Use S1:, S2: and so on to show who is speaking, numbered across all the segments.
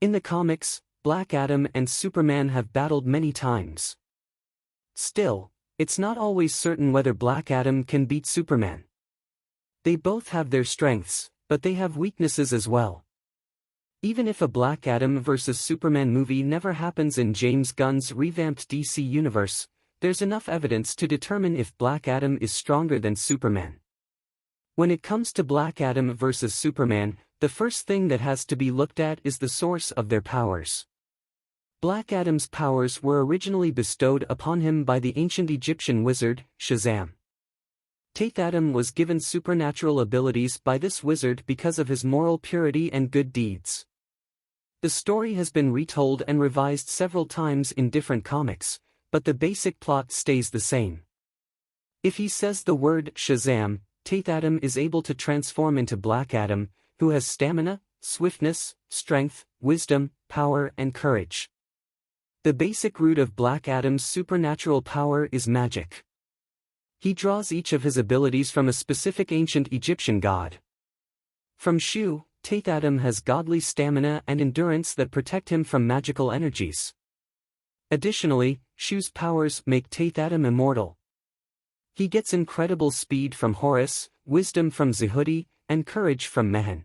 S1: In the comics, Black Adam and Superman have battled many times. Still, it's not always certain whether Black Adam can beat Superman. They both have their strengths, but they have weaknesses as well. Even if a Black Adam vs. Superman movie never happens in James Gunn's revamped DC universe, there's enough evidence to determine if Black Adam is stronger than Superman. When it comes to Black Adam vs. Superman, the first thing that has to be looked at is the source of their powers. Black Adam's powers were originally bestowed upon him by the ancient Egyptian wizard, Shazam. Adam was given supernatural abilities by this wizard because of his moral purity and good deeds. The story has been retold and revised several times in different comics, but the basic plot stays the same. If he says the word Shazam, Adam is able to transform into Black Adam, who has stamina, swiftness, strength, wisdom, power and courage. The basic root of Black Adam's supernatural power is magic. He draws each of his abilities from a specific ancient Egyptian god. From Shu, Adam has godly stamina and endurance that protect him from magical energies. Additionally, Shu's powers make Adam immortal. He gets incredible speed from Horus, wisdom from Zehudi, and courage from Mehen.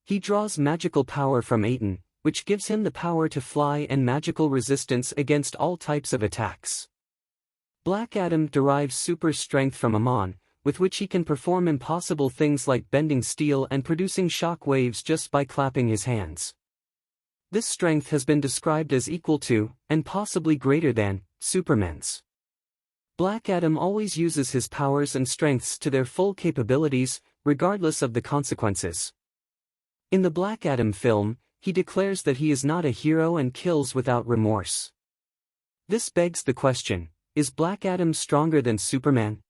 S1: He draws magical power from Aten, which gives him the power to fly and magical resistance against all types of attacks. Black Adam derives super strength from Amon, with which he can perform impossible things like bending steel and producing shock waves just by clapping his hands. This strength has been described as equal to, and possibly greater than, Superman's. Black Adam always uses his powers and strengths to their full capabilities, regardless of the consequences. In the Black Adam film, he declares that he is not a hero and kills without remorse. This begs the question, is Black Adam stronger than Superman?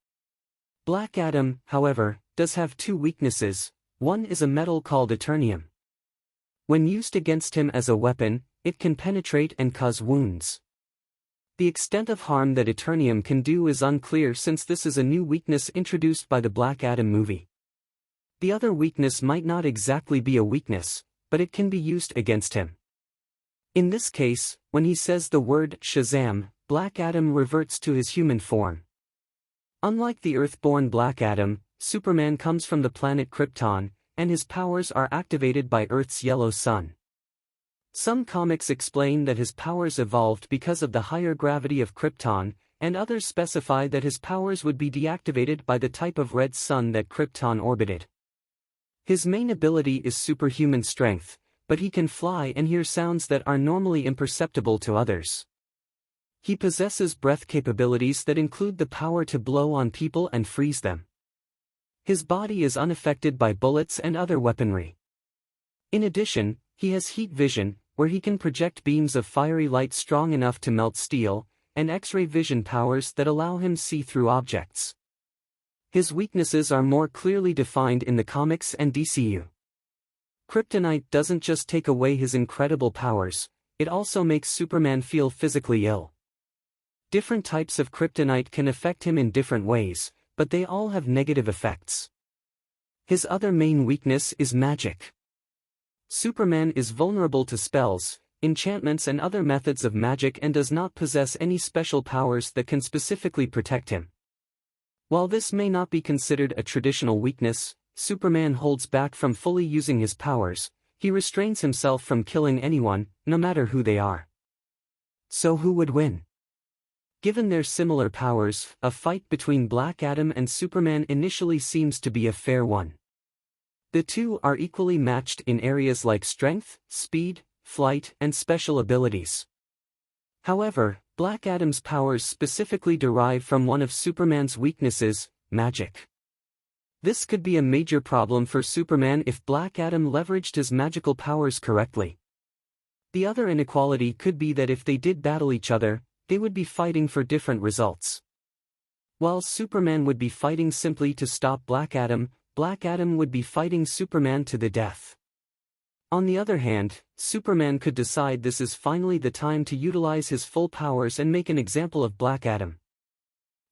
S1: Black Adam, however, does have two weaknesses. One is a metal called Eternium. When used against him as a weapon, it can penetrate and cause wounds. The extent of harm that Eternium can do is unclear since this is a new weakness introduced by the Black Adam movie. The other weakness might not exactly be a weakness, but it can be used against him. In this case, when he says the word Shazam, Black Adam reverts to his human form. Unlike the Earth-born Black Adam, Superman comes from the planet Krypton, and his powers are activated by Earth's yellow sun. Some comics explain that his powers evolved because of the higher gravity of Krypton, and others specify that his powers would be deactivated by the type of red sun that Krypton orbited. His main ability is superhuman strength, but he can fly and hear sounds that are normally imperceptible to others. He possesses breath capabilities that include the power to blow on people and freeze them. His body is unaffected by bullets and other weaponry. In addition, he has heat vision, where he can project beams of fiery light strong enough to melt steel, and X-ray vision powers that allow him see through objects. His weaknesses are more clearly defined in the comics and DCU. Kryptonite doesn't just take away his incredible powers, it also makes Superman feel physically ill. Different types of kryptonite can affect him in different ways, but they all have negative effects. His other main weakness is magic. Superman is vulnerable to spells, enchantments and other methods of magic and does not possess any special powers that can specifically protect him. While this may not be considered a traditional weakness, Superman holds back from fully using his powers. He restrains himself from killing anyone, no matter who they are. So who would win? Given their similar powers, a fight between Black Adam and Superman initially seems to be a fair one. The two are equally matched in areas like strength, speed, flight, and special abilities. However, Black Adam's powers specifically derive from one of Superman's weaknesses, magic. This could be a major problem for Superman if Black Adam leveraged his magical powers correctly. The other inequality could be that if they did battle each other, they would be fighting for different results. While Superman would be fighting simply to stop Black Adam would be fighting Superman to the death. On the other hand, Superman could decide this is finally the time to utilize his full powers and make an example of Black Adam.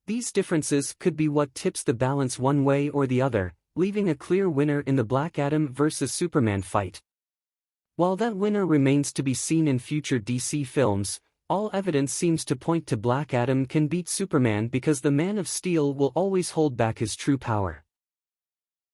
S1: These differences could be what tips the balance one way or the other, leaving a clear winner in the Black Adam vs. Superman fight. While that winner remains to be seen in future DC films, all evidence seems to point to Black Adam can beat Superman because the Man of Steel will always hold back his true power.